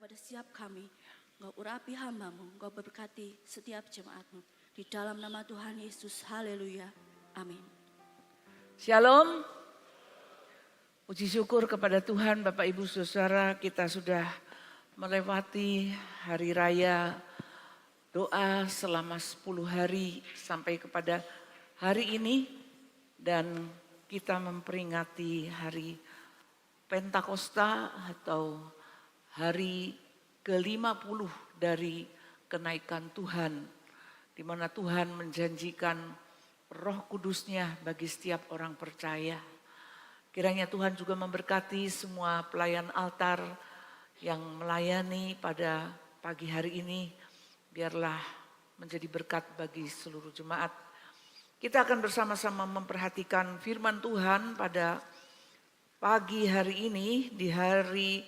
kepada setiap kami. Engkau urapi hamba-Mu, Engkau berkati setiap jemaat-Mu. Di dalam nama Tuhan Yesus, haleluya, amin. Shalom. Puji syukur kepada Tuhan, Bapak Ibu Saudara, kita sudah melewati hari raya doa selama 10 hari sampai kepada hari ini. Dan kita memperingati hari Pentakosta atau hari ke-50 dari kenaikan Tuhan. Di mana Tuhan menjanjikan Roh Kudus-Nya bagi setiap orang percaya. Kiranya Tuhan juga memberkati semua pelayan altar yang melayani pada pagi hari ini. Biarlah menjadi berkat bagi seluruh jemaat. Kita akan bersama-sama memperhatikan firman Tuhan pada pagi hari ini di hari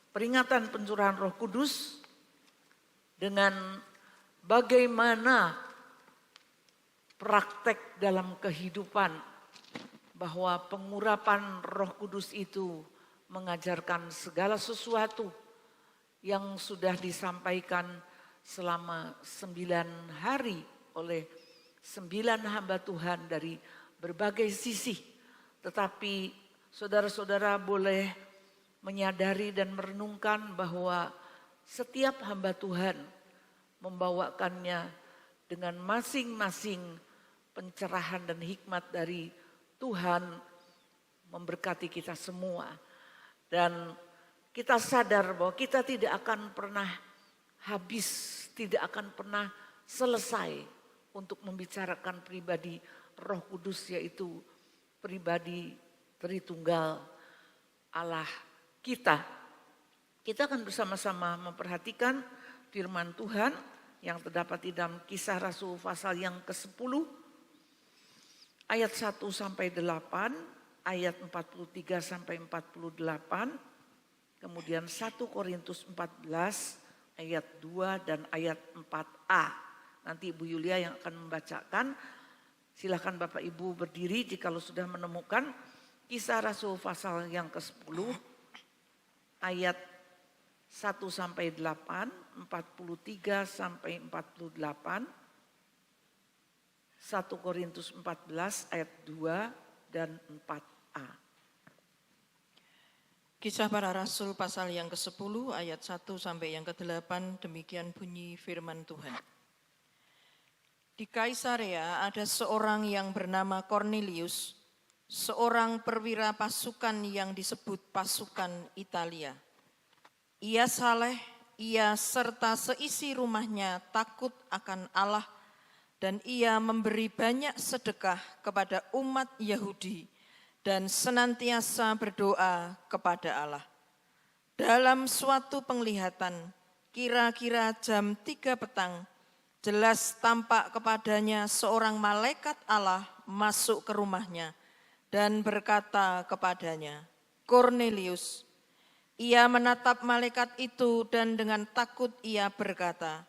peringatan pencurahan Roh Kudus dengan bagaimana praktek dalam kehidupan bahwa pengurapan Roh Kudus itu mengajarkan segala sesuatu yang sudah disampaikan selama 9 hari oleh 9 hamba Tuhan dari berbagai sisi. Tetapi saudara-saudara boleh menyadari dan merenungkan bahwa setiap hamba Tuhan membawakannya dengan masing-masing pencerahan dan hikmat dari Tuhan memberkati kita semua. Dan kita sadar bahwa kita tidak akan pernah habis, tidak akan pernah selesai untuk membicarakan pribadi Roh Kudus, yaitu pribadi Tritunggal Allah kita. Kita akan bersama-sama memperhatikan firman Tuhan yang terdapat di dalam Kisah Rasul pasal yang ke-10 ayat 1 sampai 8, ayat 43 sampai 48, kemudian 1 Korintus 14 ayat 2 dan ayat 4a. Nanti Ibu Yulia yang akan membacakan. Silakan Bapak Ibu berdiri jikalau sudah menemukan Kisah Rasul pasal yang ke-10 ayat 1 sampai 8, 43 sampai 48, 1 Korintus 14 ayat 2 dan 4a. Kisah Para Rasul pasal yang ke-10 ayat 1 sampai yang ke-8, demikian bunyi firman Tuhan. Di Kaisarea ada seorang yang bernama Kornelius, seorang perwira pasukan yang disebut pasukan Italia. Ia saleh, ia serta seisi rumahnya takut akan Allah, dan ia memberi banyak sedekah kepada umat Yahudi dan senantiasa berdoa kepada Allah. Dalam suatu penglihatan, kira-kira jam 3 petang, jelas tampak kepadanya seorang malaikat Allah masuk ke rumahnya dan berkata kepadanya, "Kornelius." Ia menatap malaikat itu dan dengan takut ia berkata,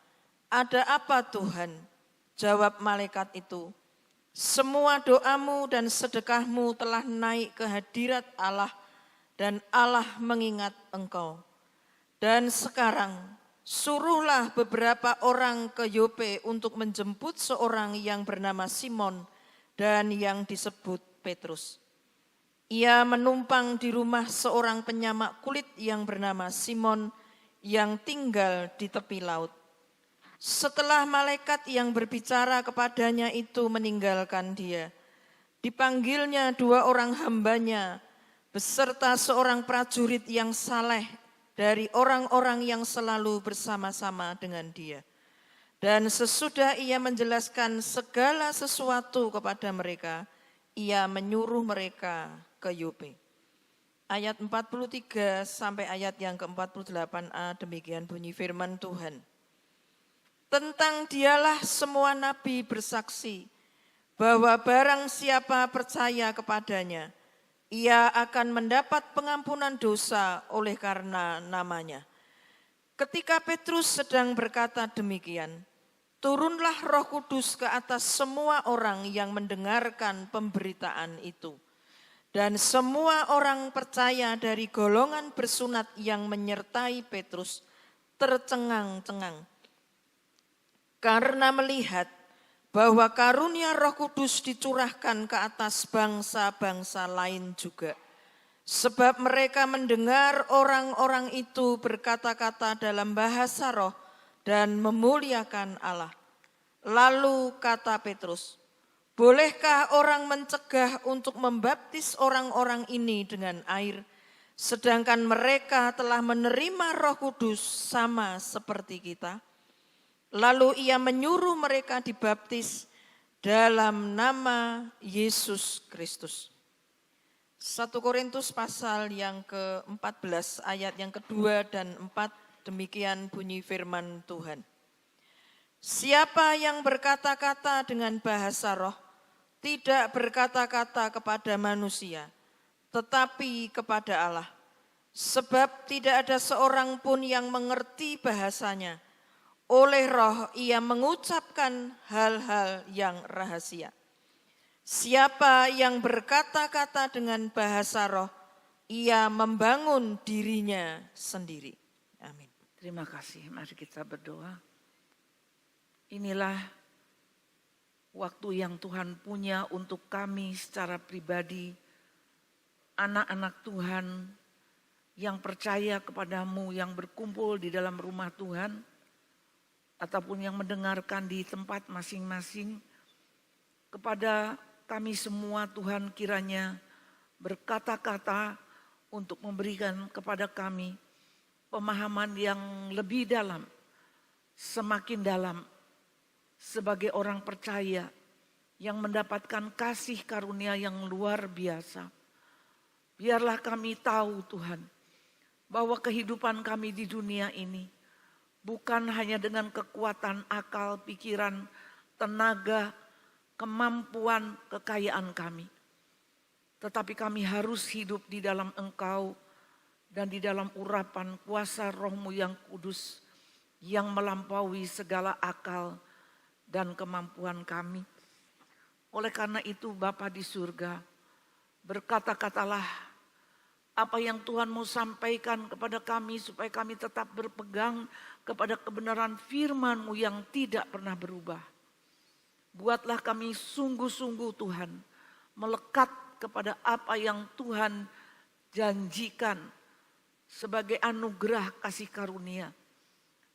"Ada apa Tuhan?" Jawab malaikat itu, "Semua doamu dan sedekahmu telah naik ke hadirat Allah dan Allah mengingat engkau. Dan sekarang suruhlah beberapa orang ke Yope untuk menjemput seorang yang bernama Simon dan yang disebut Petrus. Ia menumpang di rumah seorang penyamak kulit yang bernama Simon yang tinggal di tepi laut." Setelah malaikat yang berbicara kepadanya itu meninggalkan dia, dipanggilnya 2 orang hambanya beserta seorang prajurit yang saleh dari orang-orang yang selalu bersama-sama dengan dia. Dan sesudah ia menjelaskan segala sesuatu kepada mereka, ia menyuruh mereka ke Yope. Ayat 43 sampai ayat yang ke-48a, demikian bunyi firman Tuhan. Tentang dialah semua nabi bersaksi bahwa barang siapa percaya kepadanya, ia akan mendapat pengampunan dosa oleh karena namanya. Ketika Petrus sedang berkata demikian, turunlah Roh Kudus ke atas semua orang yang mendengarkan pemberitaan itu. Dan semua orang percaya dari golongan bersunat yang menyertai Petrus tercengang-cengang karena melihat bahwa karunia Roh Kudus dicurahkan ke atas bangsa-bangsa lain juga. Sebab mereka mendengar orang-orang itu berkata-kata dalam bahasa roh dan memuliakan Allah. Lalu kata Petrus, bolehkah orang mencegah untuk membaptis orang-orang ini dengan air, sedangkan mereka telah menerima Roh Kudus sama seperti kita? Lalu ia menyuruh mereka dibaptis dalam nama Yesus Kristus. 1 Korintus pasal yang ke-14 ayat yang kedua dan 4, demikian bunyi firman Tuhan. Siapa yang berkata-kata dengan bahasa roh, tidak berkata-kata kepada manusia, tetapi kepada Allah. Sebab tidak ada seorang pun yang mengerti bahasanya. Oleh roh ia mengucapkan hal-hal yang rahasia. Siapa yang berkata-kata dengan bahasa roh, ia membangun dirinya sendiri. Amin. Terima kasih, mari kita berdoa. Inilah waktu yang Tuhan punya untuk kami secara pribadi, anak-anak Tuhan yang percaya kepadamu, yang berkumpul di dalam rumah Tuhan, ataupun yang mendengarkan di tempat masing-masing. Kepada kami semua Tuhan kiranya berkata-kata untuk memberikan kepada kami pemahaman yang lebih dalam, semakin dalam, sebagai orang percaya yang mendapatkan kasih karunia yang luar biasa. Biarlah kami tahu Tuhan, bahwa kehidupan kami di dunia ini bukan hanya dengan kekuatan akal, pikiran, tenaga, kemampuan, kekayaan kami. Tetapi kami harus hidup di dalam Engkau dan di dalam urapan kuasa Roh-Mu yang kudus yang melampaui segala akal dan kemampuan kami. Oleh karena itu Bapa di surga, berkata-katalah apa yang Tuhan mau sampaikan kepada kami supaya kami tetap berpegang kepada kebenaran firman-Mu yang tidak pernah berubah. Buatlah kami sungguh-sungguh Tuhan melekat kepada apa yang Tuhan janjikan sebagai anugerah kasih karunia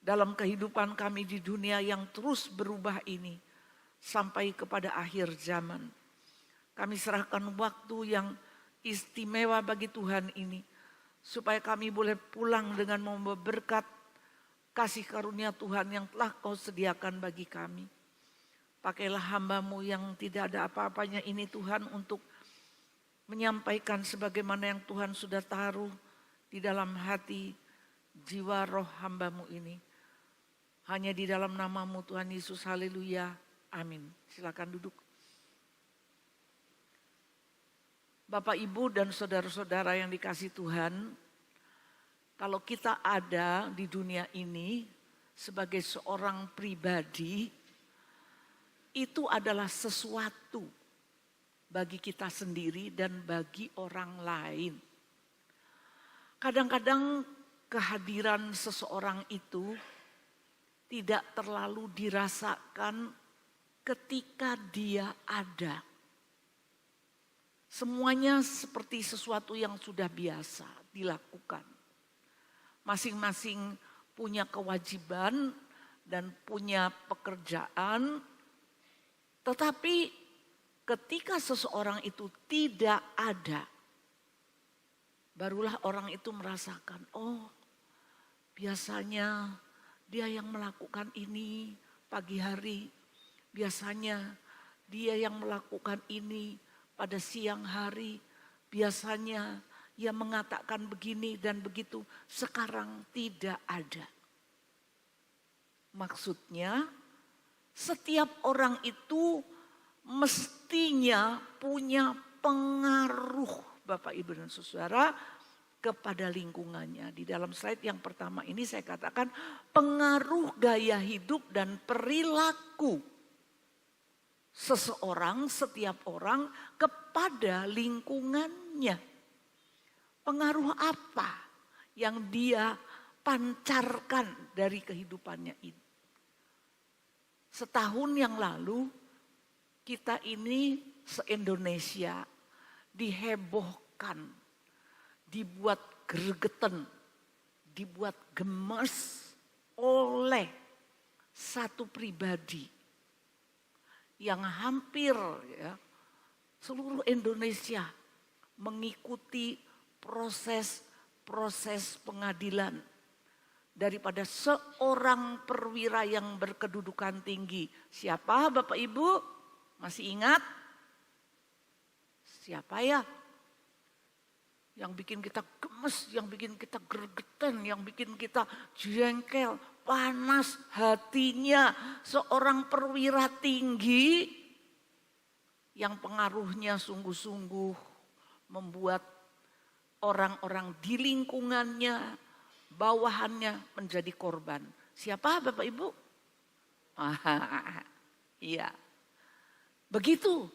dalam kehidupan kami di dunia yang terus berubah ini sampai kepada akhir zaman. Kami serahkan waktu yang istimewa bagi Tuhan ini supaya kami boleh pulang dengan membawa berkat kasih karunia Tuhan yang telah Kau sediakan bagi kami. Pakailah hamba-Mu yang tidak ada apa-apanya ini Tuhan untuk menyampaikan sebagaimana yang Tuhan sudah taruh di dalam hati jiwa roh hamba-Mu ini. Hanya di dalam nama-Mu Tuhan Yesus, haleluya, amin. Silakan duduk. Bapak, Ibu dan saudara-saudara yang dikasih Tuhan, kalau kita ada di dunia ini sebagai seorang pribadi, itu adalah sesuatu bagi kita sendiri dan bagi orang lain. Kadang-kadang kehadiran seseorang itu tidak terlalu dirasakan ketika dia ada. Semuanya seperti sesuatu yang sudah biasa dilakukan. Masing-masing punya kewajiban dan punya pekerjaan. Tetapi ketika seseorang itu tidak ada, barulah orang itu merasakan, oh biasanya dia yang melakukan ini pagi hari, biasanya dia yang melakukan ini pada siang hari, biasanya ia mengatakan begini dan begitu, sekarang tidak ada. Maksudnya setiap orang itu mestinya punya pengaruh Bapak Ibu dan Saudara kepada lingkungannya. Di dalam slide yang pertama ini saya katakan pengaruh gaya hidup dan perilaku seseorang, setiap orang kepada lingkungannya. Pengaruh apa yang dia pancarkan dari kehidupannya ini. Setahun yang lalu kita ini se-Indonesia dihebohkan, dibuat gregeten, dibuat gemes oleh satu pribadi yang hampir seluruh Indonesia mengikuti proses pengadilan daripada seorang perwira yang berkedudukan tinggi. Siapa Bapak Ibu? Masih ingat? Siapa ya? Yang bikin kita gemes, yang bikin kita gregetan, yang bikin kita jengkel, panas hatinya. Seorang perwira tinggi yang pengaruhnya sungguh-sungguh membuat orang-orang di lingkungannya, bawahannya menjadi korban. Siapa Bapak Ibu? Iya. Begitu.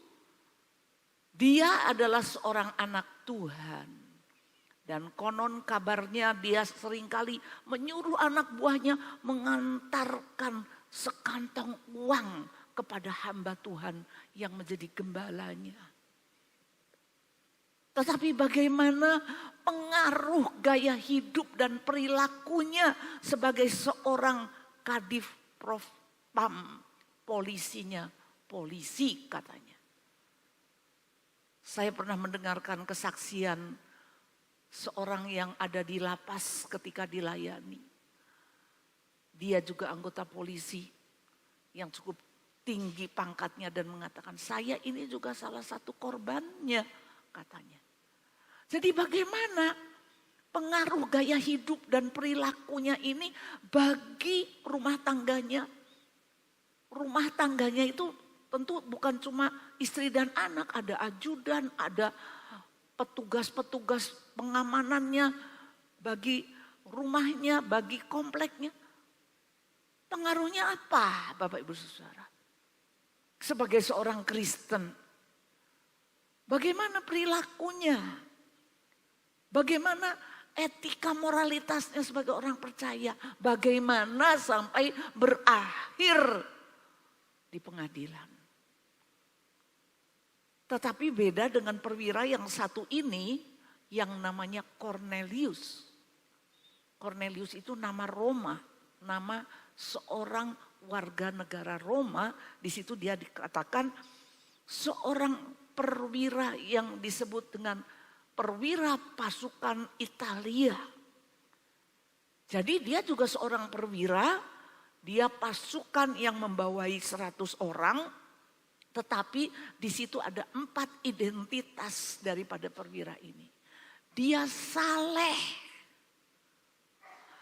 Dia adalah seorang anak Tuhan. Dan konon kabarnya dia seringkali menyuruh anak buahnya mengantarkan sekantong uang kepada hamba Tuhan yang menjadi gembalanya. Tetapi bagaimana pengaruh gaya hidup dan perilakunya sebagai seorang kadif propam, polisinya, polisi katanya. Saya pernah mendengarkan kesaksian seorang yang ada di lapas ketika dilayani. Dia juga anggota polisi yang cukup tinggi pangkatnya dan mengatakan, saya ini juga salah satu korbannya katanya. Jadi bagaimana pengaruh gaya hidup dan perilakunya ini bagi rumah tangganya. Rumah tangganya itu tentu bukan cuma istri dan anak, ada ajudan, ada petugas-petugas pengamanannya bagi rumahnya, bagi kompleknya. Pengaruhnya apa Bapak Ibu Saudara? Sebagai seorang Kristen, bagaimana perilakunya? Bagaimana etika moralitasnya sebagai orang percaya? Bagaimana sampai berakhir di pengadilan? Tetapi beda dengan perwira yang satu ini yang namanya Cornelius. Cornelius itu nama Roma, nama seorang warga negara Roma. Di situ dia dikatakan seorang perwira yang disebut dengan perwira pasukan Italia. Jadi dia juga seorang perwira, dia pasukan yang membawai 100 orang, tetapi di situ ada 4 identitas daripada perwira ini. Dia saleh,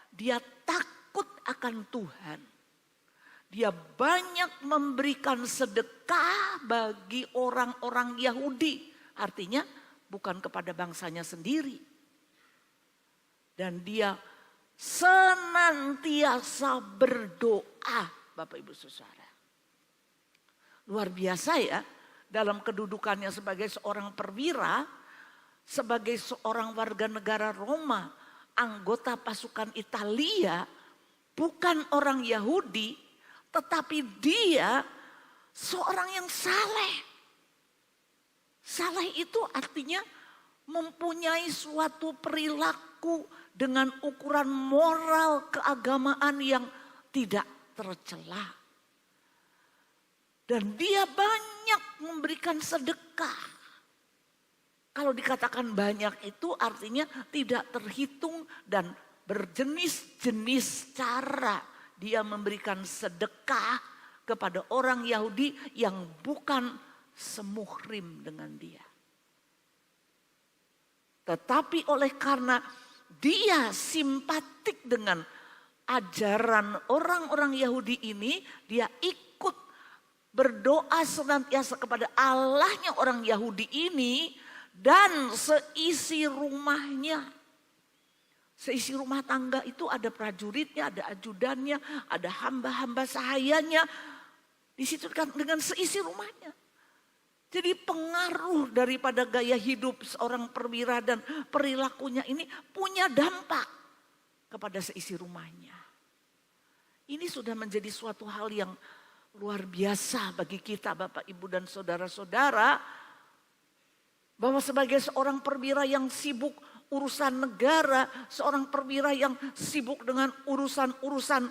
dia takut akan Tuhan, dia banyak memberikan sedekah bagi orang-orang Yahudi, artinya bukan kepada bangsanya sendiri. Dan dia senantiasa berdoa, Bapak Ibu Saudara. Luar biasa ya, dalam kedudukannya sebagai seorang perwira, sebagai seorang warga negara Roma, anggota pasukan Italia, bukan orang Yahudi, tetapi dia seorang yang saleh. Saleh itu artinya mempunyai suatu perilaku dengan ukuran moral keagamaan yang tidak tercela. Dan dia banyak memberikan sedekah. Kalau dikatakan banyak itu artinya tidak terhitung dan berjenis-jenis cara dia memberikan sedekah kepada orang Yahudi yang bukan semuhrim dengan dia. Tetapi oleh karena dia simpatik dengan ajaran orang-orang Yahudi ini, dia ikut berdoa senantiasa kepada Allahnya orang Yahudi ini dan seisi rumahnya. Seisi rumah tangga itu ada prajuritnya, ada ajudannya, ada hamba-hamba sahayanya. Di situ kan dengan seisi rumahnya. Jadi pengaruh daripada gaya hidup seorang perwira dan perilakunya ini punya dampak. kepada seisi rumahnya. Ini sudah menjadi suatu hal yang luar biasa bagi kita Bapak, Ibu dan saudara-saudara. Bahwa sebagai seorang perwira yang sibuk urusan negara, seorang perwira yang sibuk dengan urusan-urusan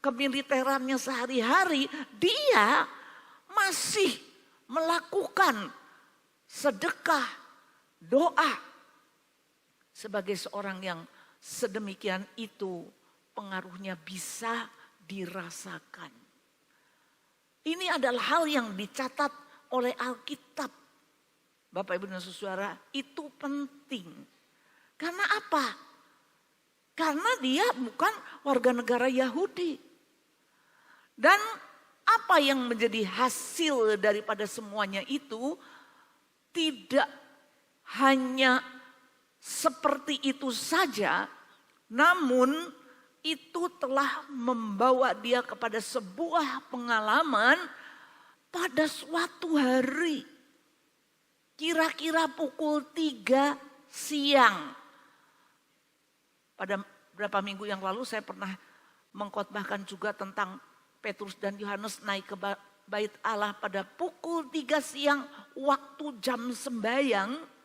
kemiliterannya sehari-hari, dia masih melakukan sedekah, doa. Sebagai seorang yang sedemikian itu pengaruhnya bisa dirasakan. Ini adalah hal yang dicatat oleh Alkitab. Bapak, Ibu dan saudara, itu penting. Karena apa? Karena dia bukan warga negara Yahudi. Dan apa yang menjadi hasil daripada semuanya itu tidak hanya seperti itu saja, namun itu telah membawa dia kepada sebuah pengalaman pada suatu hari. Kira-kira pukul 3 siang. Pada beberapa minggu yang lalu saya pernah mengkhotbahkan juga tentang Petrus dan Yohanes naik ke bait Allah pada pukul 3 siang waktu jam sembahyang.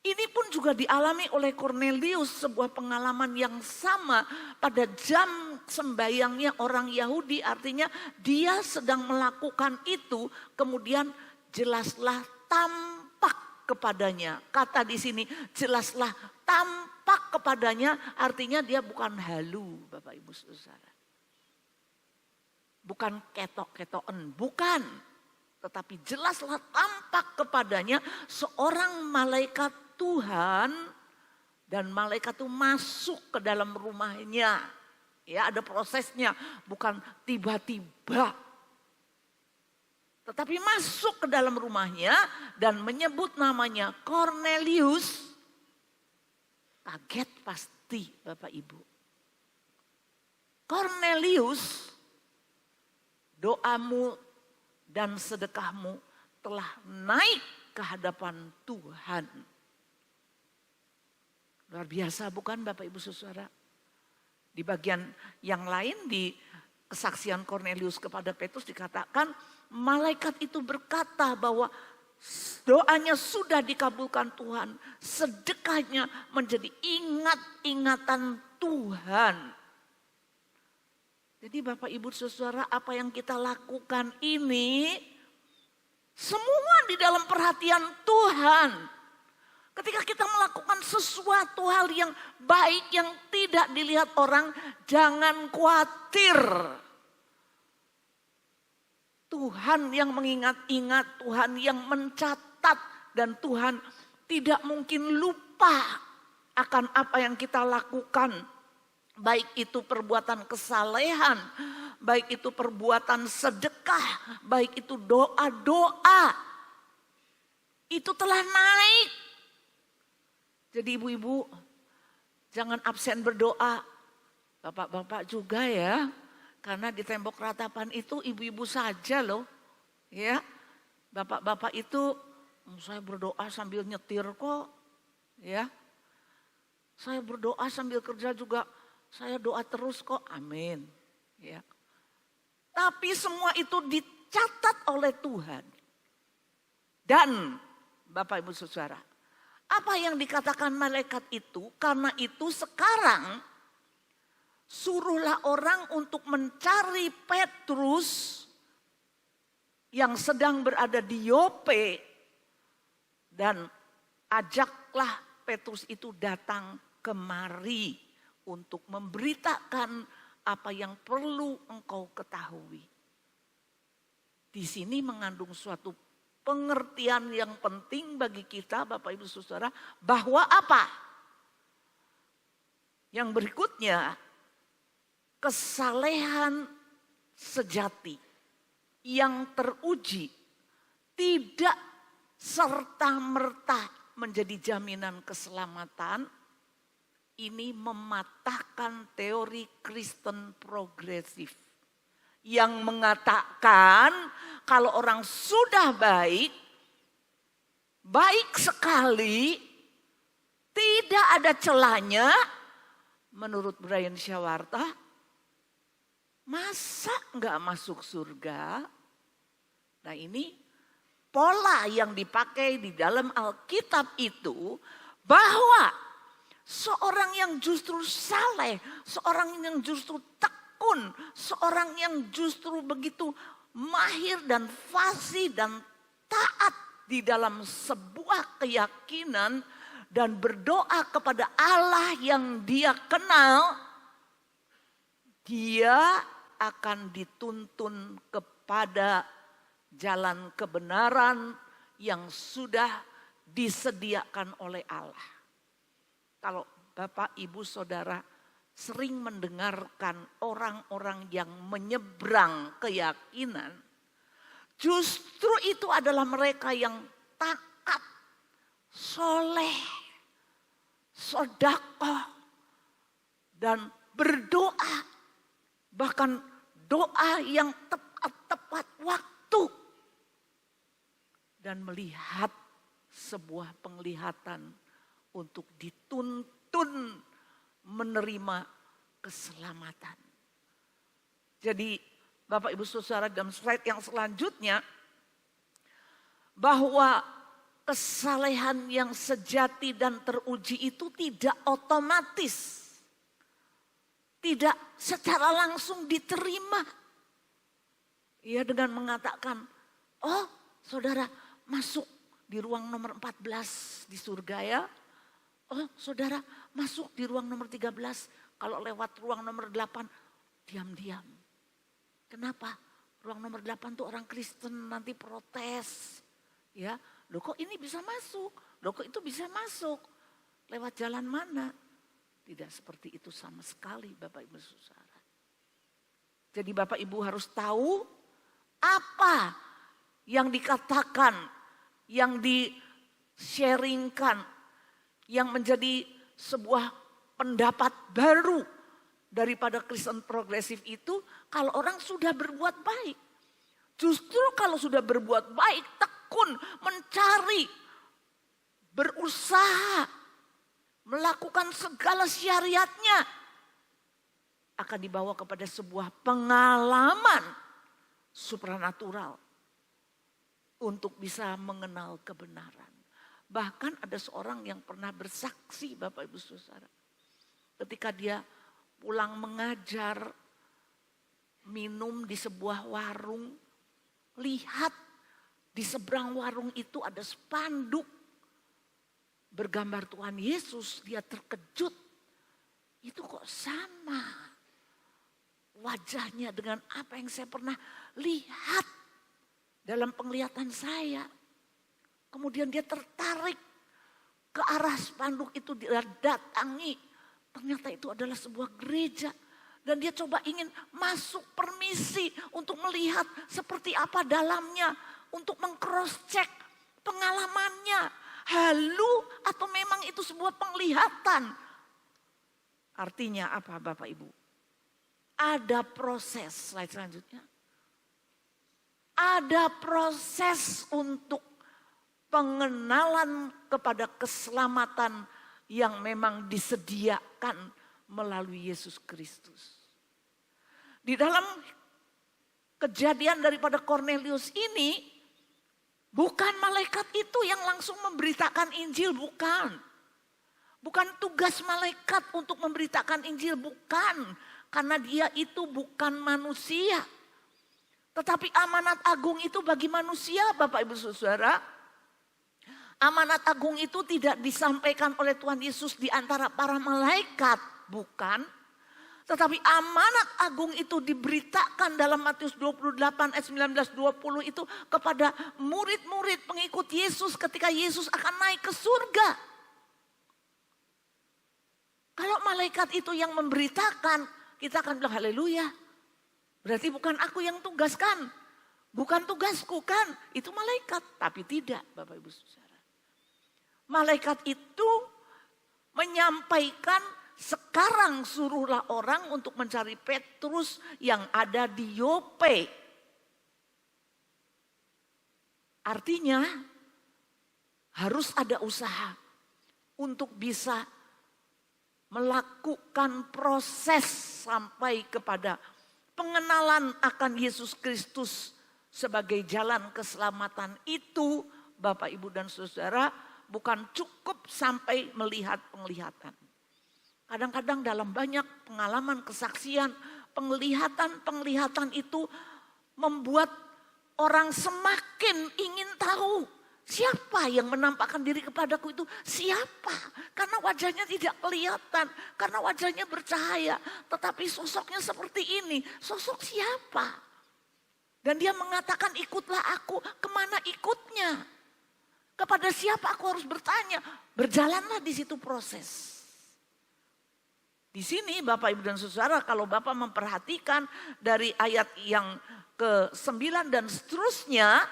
Ini pun juga dialami oleh Kornelius, sebuah pengalaman yang sama pada jam sembayangnya orang Yahudi. Artinya dia sedang melakukan itu, kemudian jelaslah tampak kepadanya. Kata di sini jelaslah tampak kepadanya, artinya dia bukan halu Bapak Ibu Saudara. Bukan ketok-ketoken, bukan. Tetapi jelaslah tampak kepadanya seorang malaikat Tuhan, dan malaikat itu masuk ke dalam rumahnya. Ya, ada prosesnya, bukan tiba-tiba. Tetapi masuk ke dalam rumahnya dan menyebut namanya Kornelius. Kaget pasti Bapak Ibu. Kornelius, doamu dan sedekahmu telah naik ke hadapan Tuhan. Luar biasa bukan Bapak Ibu Saudara? Di bagian yang lain di kesaksian Kornelius kepada Petrus dikatakan malaikat itu berkata bahwa doanya sudah dikabulkan Tuhan. Sedekahnya menjadi ingat-ingatan Tuhan. Jadi Bapak Ibu Saudara, apa yang kita lakukan ini semua di dalam perhatian Tuhan. Ketika kita melakukan sesuatu hal yang baik yang tidak dilihat orang, jangan khawatir. Tuhan yang mengingat-ingat, Tuhan yang mencatat, dan Tuhan tidak mungkin lupa akan apa yang kita lakukan. Baik itu perbuatan kesalehan, baik itu perbuatan sedekah, baik itu doa-doa. Itu telah naik. Jadi ibu-ibu jangan absen berdoa. Bapak-bapak juga ya. Karena di tembok ratapan itu ibu-ibu saja loh. Ya. Bapak-bapak itu saya berdoa sambil nyetir kok. Ya. Saya berdoa sambil kerja juga. Saya doa terus kok. Amin. Ya. Tapi semua itu dicatat oleh Tuhan. Dan Bapak Ibu Saudara, apa yang dikatakan malaikat itu? Karena itu sekarang suruhlah orang untuk mencari Petrus yang sedang berada di Yope. Dan ajaklah Petrus itu datang kemari untuk memberitakan apa yang perlu engkau ketahui. Di sini mengandung suatu pengertian yang penting bagi kita Bapak Ibu Saudara, bahwa apa? Yang berikutnya, kesalehan sejati yang teruji tidak serta-merta menjadi jaminan keselamatan. Ini mematahkan teori Kristen progresif yang mengatakan kalau orang sudah baik, baik sekali, tidak ada celahnya, menurut Brian Shawarta, masa nggak masuk surga? Nah ini pola yang dipakai di dalam Alkitab itu bahwa seorang yang justru saleh, seorang yang justru tekun, seorang yang justru begitu mahir dan fasih dan taat di dalam sebuah keyakinan dan berdoa kepada Allah yang dia kenal, dia akan dituntun kepada jalan kebenaran yang sudah disediakan oleh Allah. Kalau Bapak, Ibu, Saudara sering mendengarkan orang-orang yang menyeberang keyakinan, justru itu adalah mereka yang taat, soleh, sedekah, dan berdoa. Bahkan doa yang tepat waktu. Dan melihat sebuah penglihatan untuk dituntun menerima keselamatan. Jadi Bapak Ibu Saudara dalam slide yang selanjutnya, bahwa kesalehan yang sejati dan teruji itu tidak otomatis. Tidak secara langsung diterima. Ia dengan mengatakan, oh saudara masuk di ruang nomor 14 di surga ya. Oh saudara masuk di ruang nomor 13. Kalau lewat ruang nomor 8 diam-diam. Kenapa? Ruang nomor 8 tuh orang Kristen nanti protes. Ya, loh kok ini bisa masuk? Loh kok itu bisa masuk? Lewat jalan mana? Tidak seperti itu sama sekali Bapak Ibu Saudara. Jadi Bapak Ibu harus tahu apa yang dikatakan, yang di-sharingkan, yang menjadi sebuah pendapat baru daripada Kristen progresif itu kalau orang sudah berbuat baik. Justru kalau sudah berbuat baik, tekun, mencari, berusaha, melakukan segala syariatnya, akan dibawa kepada sebuah pengalaman supranatural untuk bisa mengenal kebenaran. Bahkan ada seorang yang pernah bersaksi Bapak Ibu Saudara. Ketika dia pulang mengajar, minum di sebuah warung, lihat di seberang warung itu ada spanduk bergambar Tuhan Yesus. Dia terkejut, itu kok sama wajahnya dengan apa yang saya pernah lihat dalam penglihatan saya. Kemudian dia tertarik ke arah spanduk itu, dia datangi. Ternyata itu adalah sebuah gereja. Dan dia coba ingin masuk, permisi untuk melihat seperti apa dalamnya. Untuk meng-cross check pengalamannya. Halu atau memang itu sebuah penglihatan. Artinya apa Bapak Ibu? Ada proses, slide selanjutnya. Ada proses untuk pengenalan kepada keselamatan yang memang disediakan melalui Yesus Kristus. Di dalam kejadian daripada Kornelius ini, bukan malaikat itu yang langsung memberitakan Injil, bukan. Bukan tugas malaikat untuk memberitakan Injil, bukan. Karena dia itu bukan manusia. Tetapi amanat agung itu bagi manusia, Bapak Ibu Saudara. Amanat agung itu tidak disampaikan oleh Tuhan Yesus di antara para malaikat, bukan. Tetapi amanat agung itu diberitakan dalam Matius 28 ayat 19-20 itu kepada murid-murid pengikut Yesus ketika Yesus akan naik ke surga. Kalau malaikat itu yang memberitakan, kita akan bilang haleluya. Berarti bukan aku yang tugaskan. Bukan tugasku kan, itu malaikat. Tapi tidak Bapak Ibu Saudara. Malaikat itu menyampaikan sekarang suruhlah orang untuk mencari Petrus yang ada di Yope. Artinya harus ada usaha untuk bisa melakukan proses sampai kepada pengenalan akan Yesus Kristus sebagai jalan keselamatan itu, Bapak, Ibu, dan Saudara, bukan cukup sampai melihat penglihatan. Kadang-kadang dalam banyak pengalaman kesaksian, penglihatan itu membuat orang semakin ingin tahu siapa yang menampakkan diri kepadaku itu, siapa. Karena wajahnya tidak kelihatan, karena wajahnya bercahaya. Tetapi sosoknya seperti ini, sosok siapa? Dan dia mengatakan ikutlah aku, kemana ikutnya? Kepada siapa aku harus bertanya? Berjalanlah di situ proses. Di sini Bapak, Ibu, dan Saudara, kalau Bapak memperhatikan dari ayat yang ke-9 dan seterusnya,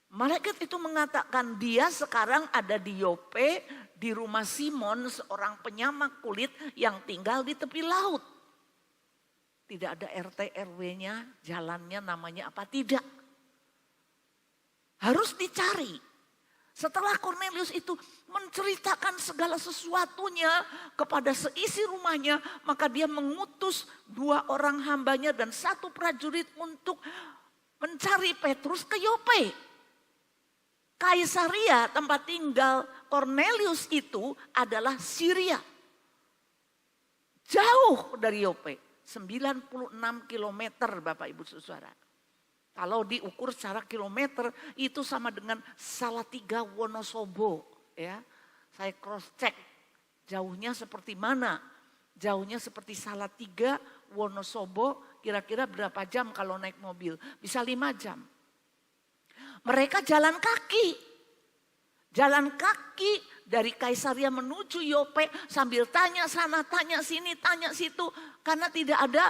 malaikat itu mengatakan dia sekarang ada di Yope, di rumah Simon, seorang penyamak kulit yang tinggal di tepi laut. Tidak ada RT RW-nya, jalannya namanya apa, tidak. Harus dicari. Setelah Kornelius itu menceritakan segala sesuatunya kepada seisi rumahnya, maka dia mengutus 2 orang hambanya dan 1 prajurit untuk mencari Petrus ke Yope. Kaisaria, tempat tinggal Kornelius itu adalah Syria. Jauh dari Yope, 96 kilometer Bapak, Ibu, Saudara. Kalau diukur secara kilometer itu sama dengan Salatiga Wonosobo, ya. Saya cross check jauhnya seperti mana. Jauhnya seperti Salatiga Wonosobo kira-kira berapa jam kalau naik mobil? Bisa 5 jam. Mereka jalan kaki. Jalan kaki dari Kaisaria menuju Yope sambil tanya sana, tanya sini, tanya situ. Karena tidak ada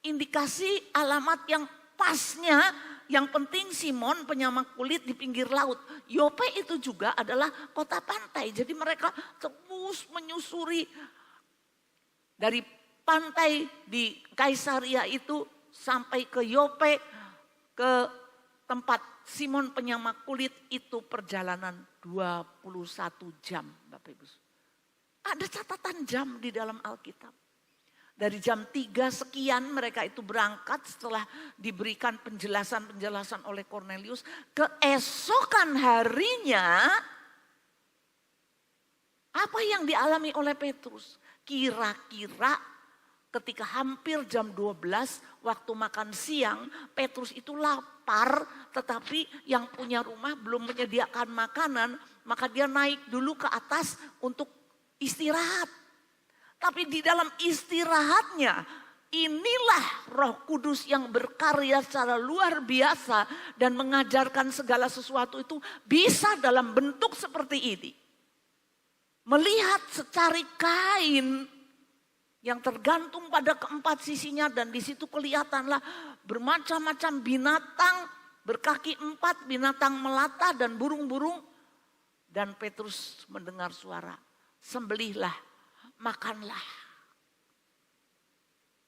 indikasi alamat yang pasnya. Yang penting Simon penyamak kulit di pinggir laut. Yope itu juga adalah kota pantai. Jadi mereka terus menyusuri dari pantai di Kaisaria itu sampai ke Yope, ke tempat Simon penyamak kulit, itu perjalanan 21 jam, Bapak Ibu. Ada catatan jam di dalam Alkitab. Dari jam 3 sekian mereka itu berangkat setelah diberikan penjelasan-penjelasan oleh Kornelius. Keesokan harinya, apa yang dialami oleh Petrus? Kira-kira ketika hampir jam 12 waktu makan siang, Petrus itu lapar, tetapi yang punya rumah belum menyediakan makanan, maka dia naik dulu ke atas untuk istirahat. Tapi di dalam istirahatnya, inilah Roh Kudus yang berkarya secara luar biasa dan mengajarkan segala sesuatu itu bisa dalam bentuk seperti ini. Melihat secari kain yang tergantung pada keempat sisinya, dan di situ kelihatanlah bermacam-macam binatang berkaki 4, binatang melata dan burung-burung. Dan Petrus mendengar suara, sembelihlah, makanlah.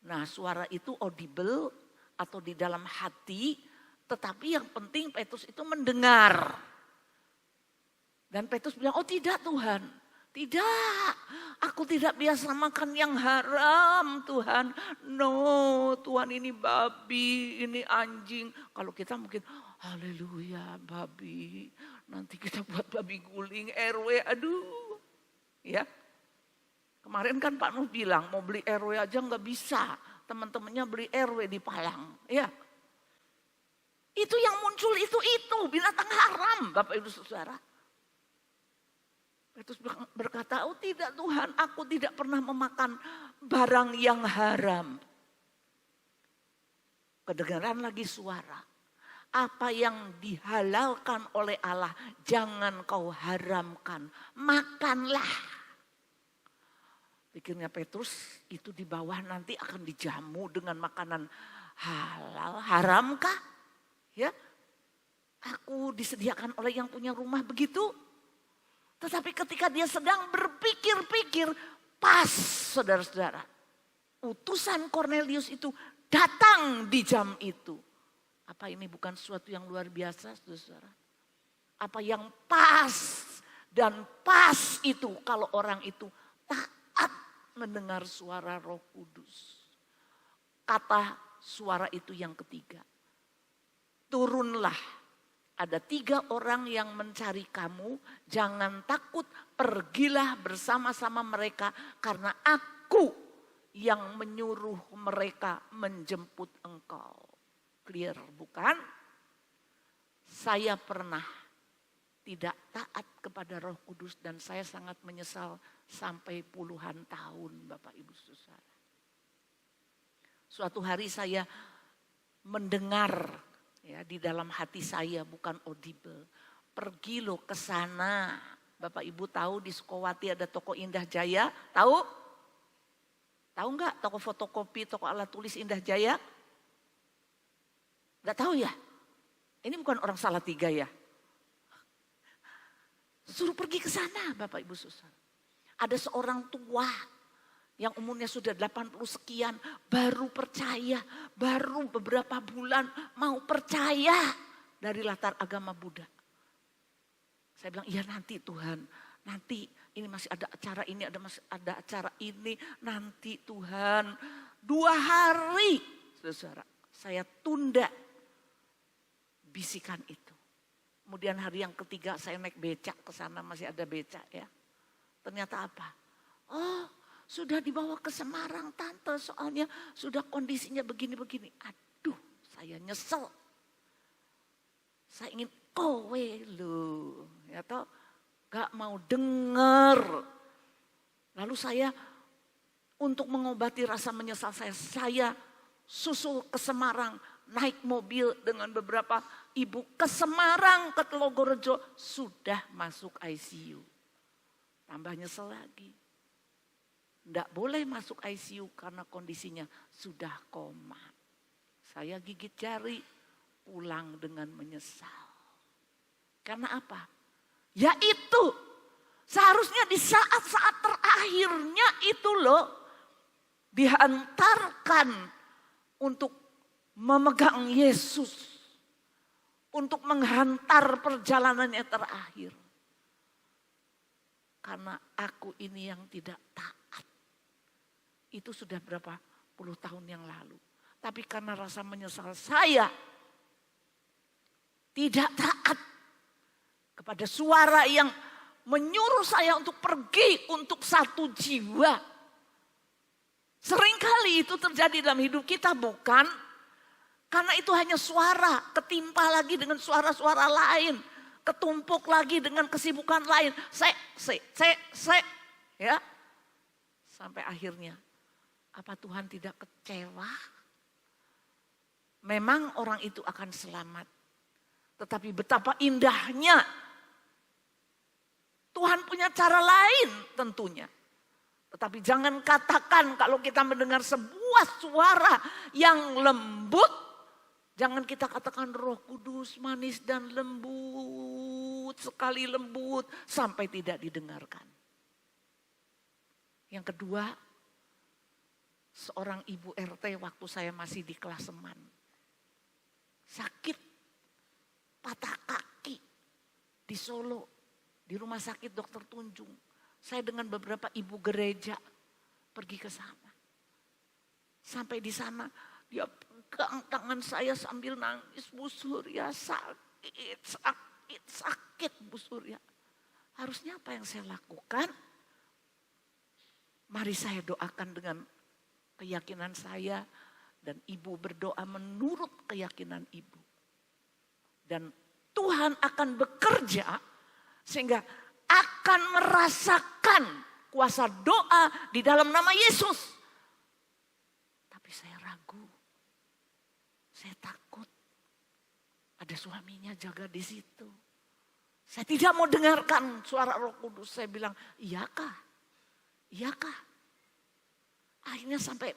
Nah, suara itu audible atau di dalam hati, tetapi yang penting Petrus itu mendengar. Dan Petrus bilang, oh tidak Tuhan, tidak, aku tidak biasa makan yang haram Tuhan. No Tuhan, ini babi, ini anjing. Kalau kita mungkin, haleluya babi, nanti kita buat babi guling RW, aduh. Ya. Kemarin kan Pak Nuh bilang mau beli RW aja nggak bisa. Teman-temannya beli RW di Palang. Ya. Itu yang muncul itu binatang haram Bapak Ibu Saudara. Petrus berkata, oh tidak Tuhan, aku tidak pernah memakan barang yang haram. Kedengaran lagi suara. Apa yang dihalalkan oleh Allah jangan kau haramkan. Makanlah. Pikirnya Petrus itu di bawah nanti akan dijamu dengan makanan halal, haramkah? Ya, aku disediakan oleh yang punya rumah begitu. Tetapi ketika dia sedang berpikir-pikir, pas saudara-saudara, utusan Kornelius itu datang di jam itu. Apa ini bukan sesuatu yang luar biasa saudara-saudara? Apa yang pas dan pas itu kalau orang itu tak mendengar suara Roh Kudus. Kata suara itu yang ketiga. Turunlah, ada 3 orang yang mencari kamu, jangan takut, pergilah bersama-sama mereka karena aku yang menyuruh mereka menjemput engkau. Clear bukan? Saya pernah tidak taat kepada Roh Kudus dan saya sangat menyesal sampai puluhan tahun, Bapak Ibu Saudara. Suatu hari saya mendengar ya di dalam hati saya, bukan audible. Pergi lo ke sana. Bapak Ibu tahu di Sukowati ada toko Indah Jaya? Tahu? Tahu enggak toko fotokopi, toko alat tulis Indah Jaya? Enggak tahu ya? Ini bukan orang Salatiga ya? Suruh pergi ke sana Bapak Ibu Saudara. Ada seorang tua yang umurnya sudah 80 sekian, baru percaya, baru beberapa bulan mau percaya dari latar agama Buddha. Saya bilang, iya nanti Tuhan, nanti ini masih ada acara ini, masih ada acara ini, nanti Tuhan. 2 hari, saudara, saya tunda bisikan itu. Kemudian hari yang ketiga saya naik becak ke sana, masih ada becak ya. Ternyata apa? Oh, sudah dibawa ke Semarang tante, soalnya sudah kondisinya begini-begini. Aduh, saya nyesel. Saya ingin kowe lu, ya toh, gak mau denger. Lalu saya untuk mengobati rasa menyesal saya susul ke Semarang, naik mobil dengan beberapa ibu ke Semarang, ke Telogorejo, sudah masuk ICU. Tambah nyesel lagi. Tidak boleh masuk ICU karena kondisinya sudah koma. Saya gigit jari, pulang dengan menyesal. Karena apa? Yaitu seharusnya di saat-saat terakhirnya itu loh dihantarkan untuk memegang Yesus. Untuk menghantar perjalanannya terakhir. Karena aku ini yang tidak taat. Itu sudah berapa puluh tahun yang lalu. Tapi karena rasa menyesal saya tidak taat kepada suara yang menyuruh saya untuk pergi untuk satu jiwa. Seringkali itu terjadi dalam hidup kita, bukan? Karena itu hanya suara, ketimpa lagi dengan suara-suara lain. Ketumpuk lagi dengan kesibukan lain. Ya. Sampai akhirnya, apa Tuhan tidak kecewa? Memang orang itu akan selamat. Tetapi betapa indahnya Tuhan punya cara lain tentunya. Tetapi jangan katakan kalau kita mendengar sebuah suara yang lembut, jangan kita katakan Roh Kudus manis dan lembut, sekali lembut sampai tidak didengarkan. Yang kedua, seorang ibu RT waktu saya masih di Klaseman. Sakit, patah kaki di Solo, di rumah sakit Dr. Tunjung. Saya dengan beberapa ibu gereja pergi ke sana. Sampai di sana dia pegang tangan saya sambil nangis, Bu Surya sakit Bu Surya. Harusnya apa yang saya lakukan? Mari saya doakan dengan keyakinan saya dan ibu berdoa menurut keyakinan ibu. Dan Tuhan akan bekerja sehingga akan merasakan kuasa doa di dalam nama Yesus. Tapi saya ragu. Saya takut. Ada suaminya jaga di situ. Saya tidak mau dengarkan suara Roh Kudus. Saya bilang, iyakah? Iyakah? Akhirnya sampai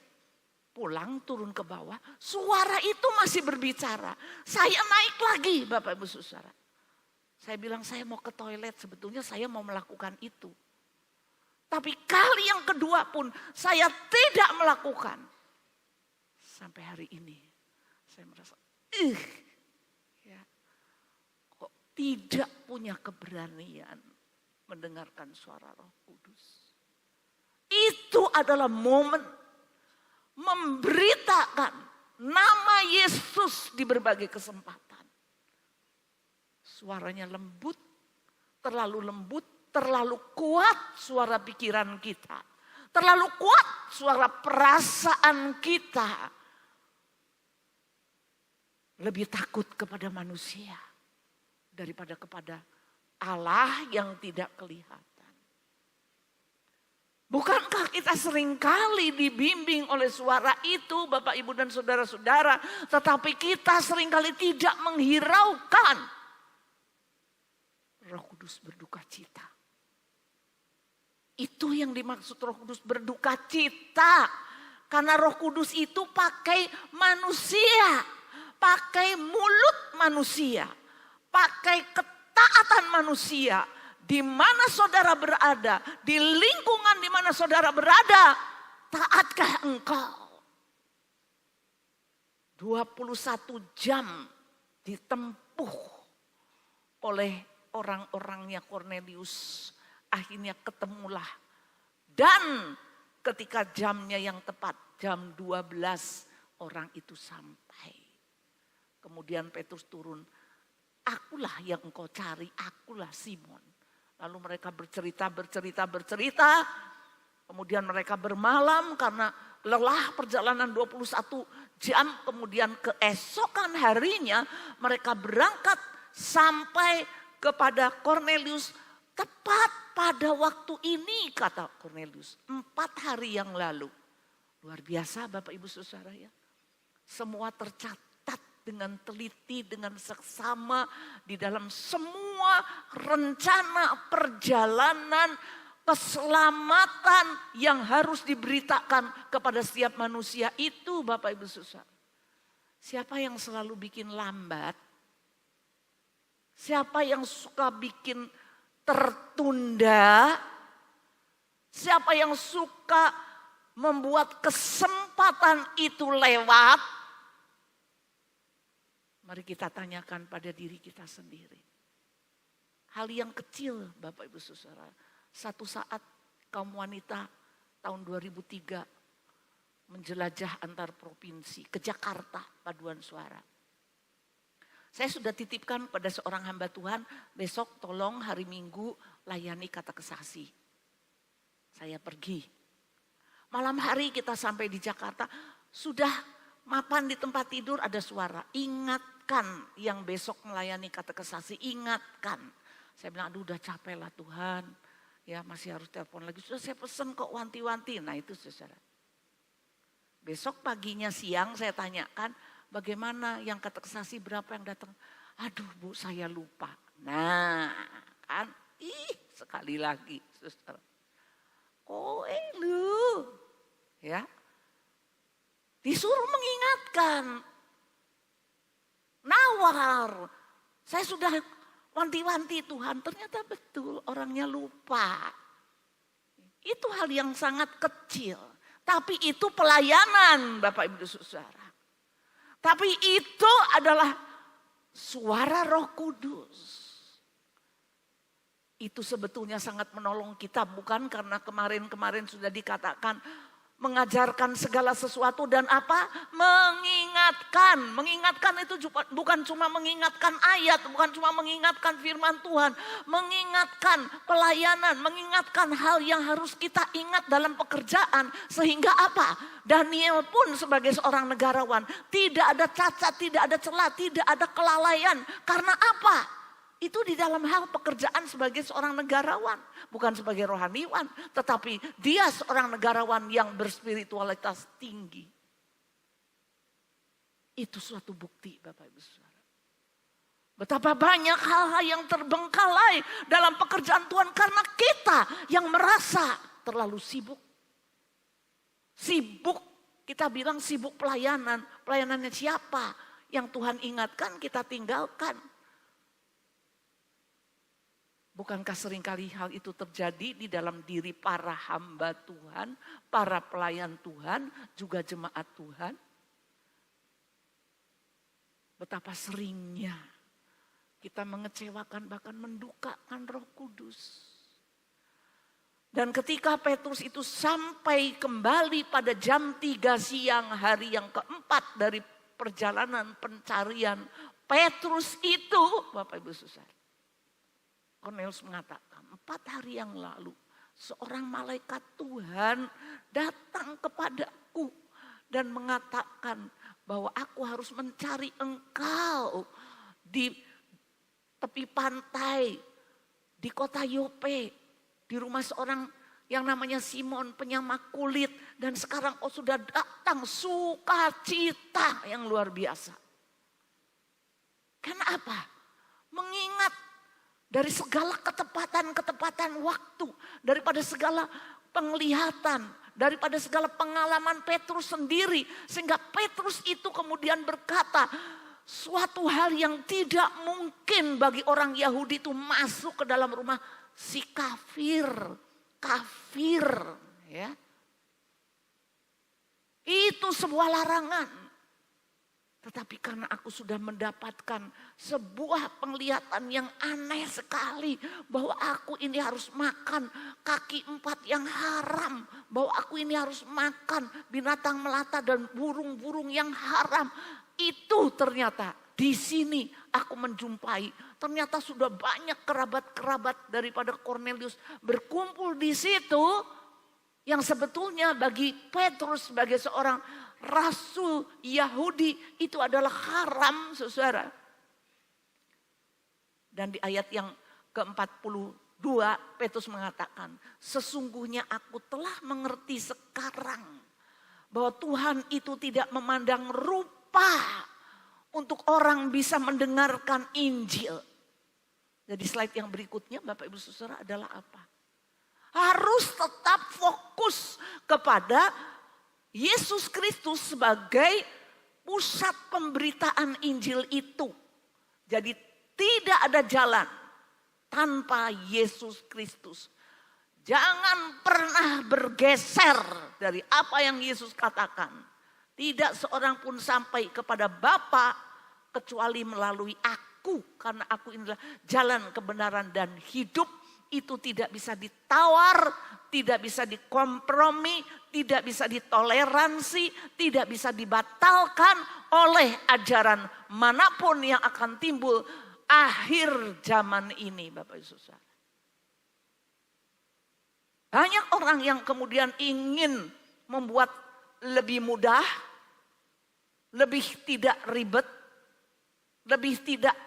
pulang turun ke bawah. Suara itu masih berbicara. Saya naik lagi Bapak Ibu Saudara. Saya bilang saya mau ke toilet, sebetulnya saya mau melakukan itu. Tapi kali yang kedua pun saya tidak melakukan. Sampai hari ini saya merasa, ya, kok tidak punya keberanian mendengarkan suara Roh Kudus. Itu adalah momen memberitakan nama Yesus di berbagai kesempatan. Suaranya lembut, terlalu kuat suara pikiran kita. Terlalu kuat suara perasaan kita. Lebih takut kepada manusia daripada kepada Allah yang tidak kelihatan. Bukankah kita seringkali dibimbing oleh suara itu Bapak Ibu dan saudara-saudara. Tetapi kita seringkali tidak menghiraukan. Roh Kudus berduka cita. Itu yang dimaksud Roh Kudus berduka cita. Karena Roh Kudus itu pakai manusia. Pakai mulut manusia. Pakai ketaatan manusia. Di mana saudara berada, di lingkungan di mana saudara berada, taatkah engkau? 21 jam ditempuh oleh orang-orangnya Kornelius. Akhirnya ketemulah. Dan ketika jamnya yang tepat, jam 12 orang itu sampai. Kemudian Petrus turun, akulah yang engkau cari, akulah Simon. Lalu mereka bercerita. Kemudian mereka bermalam karena lelah perjalanan 21 jam. Kemudian keesokan harinya mereka berangkat sampai kepada Kornelius. Tepat pada waktu ini kata Kornelius. 4 hari yang lalu. Luar biasa Bapak Ibu Saudara ya. Semua tercatat dengan teliti, dengan seksama di dalam semua rencana perjalanan keselamatan yang harus diberitakan kepada setiap manusia itu Bapak Ibu Saudara. Siapa yang selalu bikin lambat? Siapa yang suka bikin tertunda? Siapa yang suka membuat kesempatan itu lewat? Mari kita tanyakan pada diri kita sendiri. Hal yang kecil Bapak Ibu Saudara. Satu saat kaum wanita tahun 2003 menjelajah antar provinsi ke Jakarta paduan suara. Saya sudah titipkan pada seorang hamba Tuhan, besok tolong hari Minggu layani kata kesasi. Saya pergi. Malam hari kita sampai di Jakarta, sudah mapan di tempat tidur ada suara, ingatkan yang besok melayani kata kesasi, ingatkan. Saya bilang, aduh udah capek lah Tuhan, ya masih harus telepon lagi. Sudah saya pesen kok wanti-wanti, nah itu saudara. Besok paginya siang saya tanyakan, bagaimana yang kata kesasi berapa yang datang? Aduh Bu saya lupa. Nah kan, sekali lagi saudara. Kowe lu, ya. Disuruh mengingatkan. Nawar. Saya sudah wanti-wanti Tuhan. Ternyata betul orangnya lupa. Itu hal yang sangat kecil. Tapi itu pelayanan Bapak Ibu Saudara. Tapi itu adalah suara Roh Kudus. Itu sebetulnya sangat menolong kita. Bukan karena kemarin-kemarin sudah dikatakan mengajarkan segala sesuatu dan apa? Mengingatkan. Mengingatkan itu bukan cuma mengingatkan ayat, bukan cuma mengingatkan firman Tuhan. Mengingatkan pelayanan, mengingatkan hal yang harus kita ingat dalam pekerjaan. Sehingga apa? Daniel pun sebagai seorang negarawan tidak ada cacat, tidak ada celah, tidak ada kelalaian. Karena apa? Itu di dalam hal pekerjaan sebagai seorang negarawan. Bukan sebagai rohaniwan. Tetapi dia seorang negarawan yang berspiritualitas tinggi. Itu suatu bukti Bapak Ibu Saudara. Betapa banyak hal-hal yang terbengkalai dalam pekerjaan Tuhan. Karena kita yang merasa terlalu sibuk. Sibuk, kita bilang sibuk pelayanan. Pelayanannya siapa? Yang Tuhan ingatkan kita tinggalkan. Bukankah seringkali hal itu terjadi di dalam diri para hamba Tuhan, para pelayan Tuhan, juga jemaat Tuhan? Betapa seringnya kita mengecewakan bahkan mendukakan Roh Kudus. Dan ketika Petrus itu sampai kembali pada jam 3 siang hari yang keempat dari perjalanan pencarian Petrus itu, Bapak Ibu Saudara, Kornelius mengatakan 4 hari yang lalu seorang malaikat Tuhan datang kepadaku dan mengatakan bahwa aku harus mencari engkau di tepi pantai di kota Yope, di rumah seorang yang namanya Simon penyamak kulit, dan sekarang kau sudah datang, sukacita yang luar biasa. Kenapa? Mengingat dari segala ketepatan waktu, daripada segala penglihatan, daripada segala pengalaman Petrus sendiri, sehingga Petrus itu kemudian berkata, suatu hal yang tidak mungkin bagi orang Yahudi itu masuk ke dalam rumah si kafir, ya. Itu sebuah larangan. Tetapi karena aku sudah mendapatkan sebuah penglihatan yang aneh sekali, bahwa aku ini harus makan kaki 4 yang haram, bahwa aku ini harus makan binatang melata dan burung-burung yang haram. Itu ternyata di sini aku menjumpai, ternyata sudah banyak kerabat-kerabat daripada Kornelius berkumpul di situ, yang sebetulnya bagi Petrus sebagai seorang rasul Yahudi itu adalah haram, saudara. Dan di ayat yang ke-42 Petrus mengatakan, sesungguhnya aku telah mengerti sekarang bahwa Tuhan itu tidak memandang rupa untuk orang bisa mendengarkan Injil. Jadi slide yang berikutnya Bapak Ibu Saudara adalah apa? Harus tetap fokus kepada Yesus Kristus sebagai pusat pemberitaan Injil itu. Jadi tidak ada jalan tanpa Yesus Kristus. Jangan pernah bergeser dari apa yang Yesus katakan. Tidak seorang pun sampai kepada Bapa kecuali melalui aku. Karena aku inilah jalan kebenaran dan hidup. Itu tidak bisa ditawar, tidak bisa dikompromi, tidak bisa ditoleransi, tidak bisa dibatalkan oleh ajaran manapun yang akan timbul akhir zaman ini, Bapak Ibu Saudara. Banyak orang yang kemudian ingin membuat lebih mudah, lebih tidak ribet, lebih tidak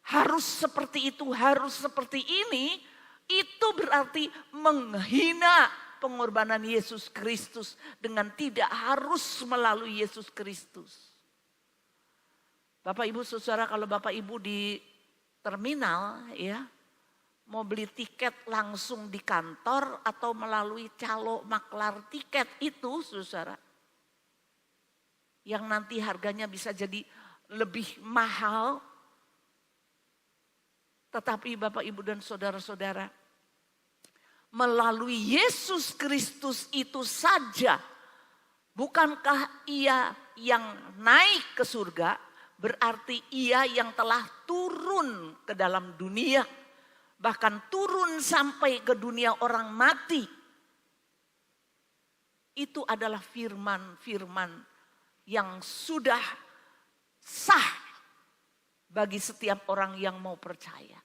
harus seperti itu, harus seperti ini. Itu berarti menghina pengorbanan Yesus Kristus dengan tidak harus melalui Yesus Kristus. Bapak Ibu Saudara, kalau Bapak Ibu di terminal ya, mau beli tiket langsung di kantor atau melalui calo maklar tiket itu, Saudara, yang nanti harganya bisa jadi lebih mahal. Tetapi Bapak Ibu dan saudara-saudara, melalui Yesus Kristus itu saja, bukankah ia yang naik ke surga, berarti ia yang telah turun ke dalam dunia, bahkan turun sampai ke dunia orang mati. Itu adalah firman-firman yang sudah sah bagi setiap orang yang mau percaya.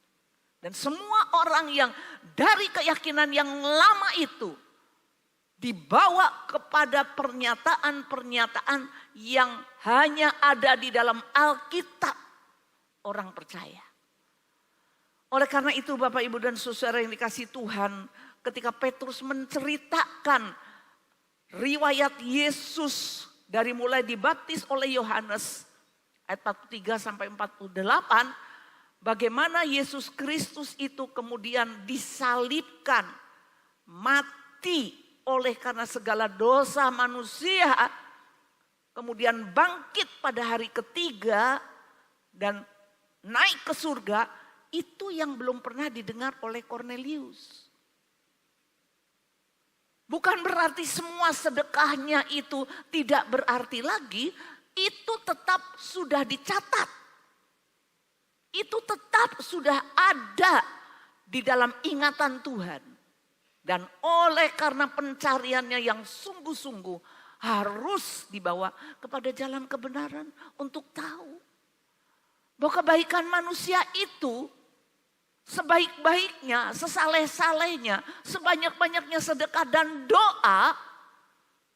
Dan semua orang yang dari keyakinan yang lama itu dibawa kepada pernyataan-pernyataan yang hanya ada di dalam Alkitab, orang percaya. Oleh karena itu Bapak Ibu dan Saudara yang dikasihi Tuhan, ketika Petrus menceritakan riwayat Yesus dari mulai dibaptis oleh Yohanes ayat 43 sampai 48, bagaimana Yesus Kristus itu kemudian disalibkan, mati oleh karena segala dosa manusia, kemudian bangkit pada hari ketiga dan naik ke surga, itu yang belum pernah didengar oleh Kornelius. Bukan berarti semua sedekahnya itu tidak berarti lagi, itu tetap sudah dicatat. Itu tetap sudah ada di dalam ingatan Tuhan. Dan oleh karena pencariannya yang sungguh-sungguh harus dibawa kepada jalan kebenaran untuk tahu bahwa kebaikan manusia itu sebaik-baiknya, sesaleh-salehnya, sebanyak-banyaknya sedekah dan doa,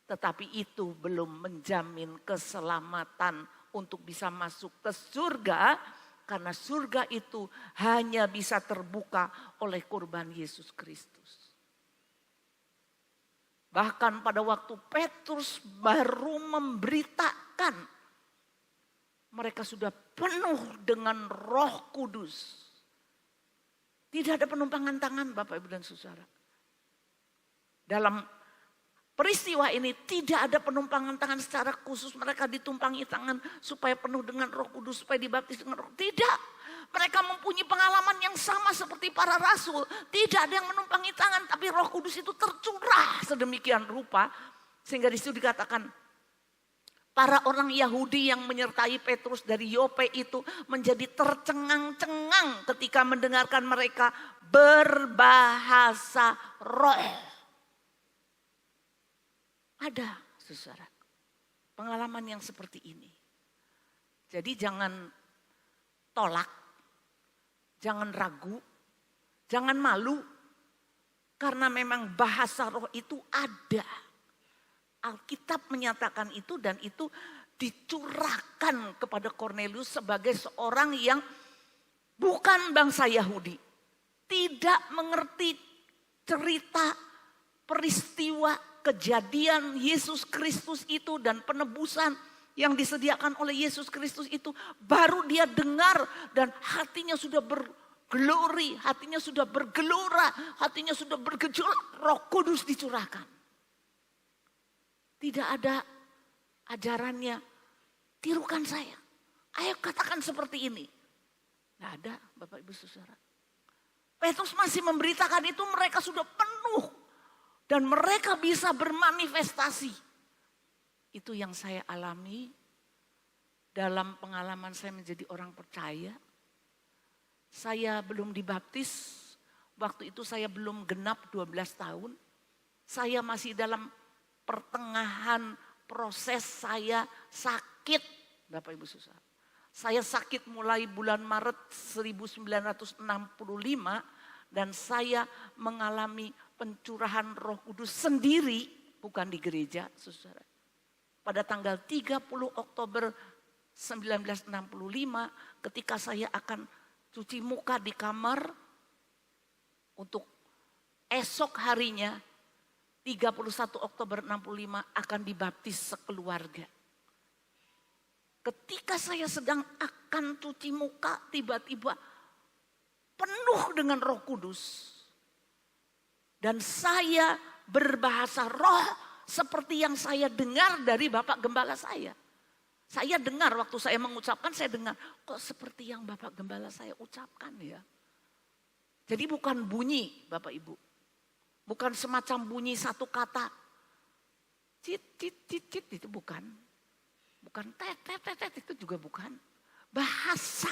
tetapi itu belum menjamin keselamatan untuk bisa masuk ke surga, karena surga itu hanya bisa terbuka oleh kurban Yesus Kristus. Bahkan pada waktu Petrus baru memberitakan, mereka sudah penuh dengan Roh Kudus. Tidak ada penumpangan tangan Bapak Ibu dan Saudara. Dalam peristiwa ini tidak ada penumpangan tangan secara khusus. Mereka ditumpangi tangan supaya penuh dengan Roh Kudus, supaya dibaptis dengan Roh. Tidak. Mereka mempunyai pengalaman yang sama seperti para rasul. Tidak ada yang menumpangi tangan, tapi Roh Kudus itu tercurah sedemikian rupa. Sehingga di situ dikatakan, para orang Yahudi yang menyertai Petrus dari Yope itu menjadi tercengang-cengang ketika mendengarkan mereka berbahasa roh. Ada, saudara, pengalaman yang seperti ini. Jadi jangan tolak, jangan ragu, jangan malu. Karena memang bahasa roh itu ada. Alkitab menyatakan itu dan itu dicurahkan kepada Kornelius sebagai seorang yang bukan bangsa Yahudi. Tidak mengerti cerita, peristiwa, kejadian Yesus Kristus itu dan penebusan yang disediakan oleh Yesus Kristus itu. Baru dia dengar dan hatinya sudah berglori, hatinya sudah bergelora, hatinya sudah bergejolak. Roh Kudus dicurahkan. Tidak ada ajarannya, tirukan saya. Ayo katakan seperti ini. Tidak ada Bapak Ibu Saudara. Petrus masih memberitakan itu, mereka sudah penuh. Dan mereka bisa bermanifestasi. Itu yang saya alami dalam pengalaman saya menjadi orang percaya. Saya belum dibaptis, waktu itu saya belum genap 12 tahun. Saya masih dalam pertengahan proses saya sakit, Bapak Ibu Saudara. Saya sakit mulai bulan Maret 1965 dan saya mengalami pencurahan Roh Kudus sendiri, bukan di gereja, Saudara. Pada tanggal 30 Oktober 1965 ketika saya akan cuci muka di kamar untuk esok harinya 31 Oktober 65 akan dibaptis sekeluarga. Ketika saya sedang akan cuci muka, tiba-tiba penuh dengan Roh Kudus. Dan saya berbahasa roh seperti yang saya dengar dari Bapak Gembala saya. Saya dengar waktu saya mengucapkan, saya dengar kok seperti yang Bapak Gembala saya ucapkan ya. Jadi bukan bunyi Bapak Ibu. Bukan semacam bunyi satu kata. Cit, cit, cit, cit itu bukan. Bukan tet, tet, tet, tet itu juga bukan. Bahasa.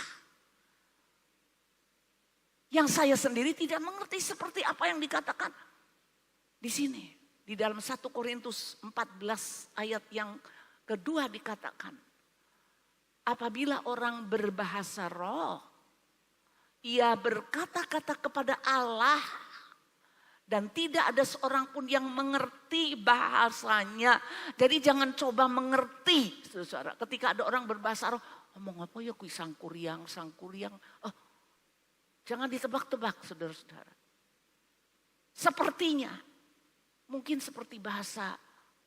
Yang saya sendiri tidak mengerti seperti apa yang dikatakan di sini. Di dalam 1 Korintus 14 ayat yang kedua dikatakan. Apabila orang berbahasa roh, ia berkata-kata kepada Allah. Dan tidak ada seorang pun yang mengerti bahasanya. Jadi jangan coba mengerti, saudara. Ketika ada orang berbahasa roh, ngomong apa ya kui sangkuriang. Jangan ditebak-tebak, saudara-saudara. Sepertinya, mungkin seperti bahasa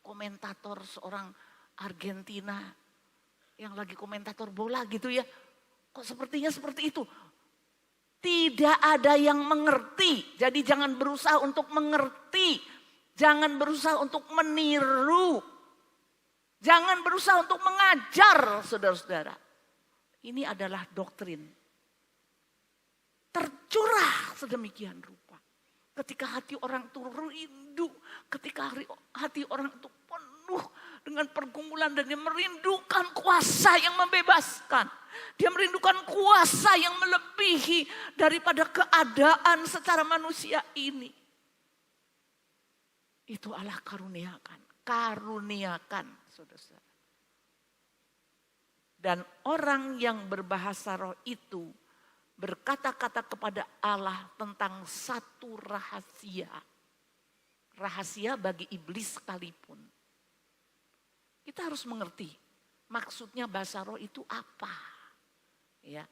komentator seorang Argentina yang lagi komentator bola gitu ya. Kok sepertinya seperti itu? Tidak ada yang mengerti. Jadi jangan berusaha untuk mengerti. Jangan berusaha untuk meniru. Jangan berusaha untuk mengajar, saudara-saudara. Ini adalah doktrin. Tercurah sedemikian rupa. Ketika hati orang itu rindu. Ketika hati orang itu penuh dengan pergumulan. Dan dia merindukan kuasa yang membebaskan. Dia merindukan kuasa yang melebihi daripada keadaan secara manusia ini. Itu Allah karuniakan. Karuniakan, saudara-saudara. Dan orang yang berbahasa roh itu berkata-kata kepada Allah tentang satu rahasia. Rahasia bagi iblis sekalipun. Kita harus mengerti maksudnya bahasa roh itu apa. Ya.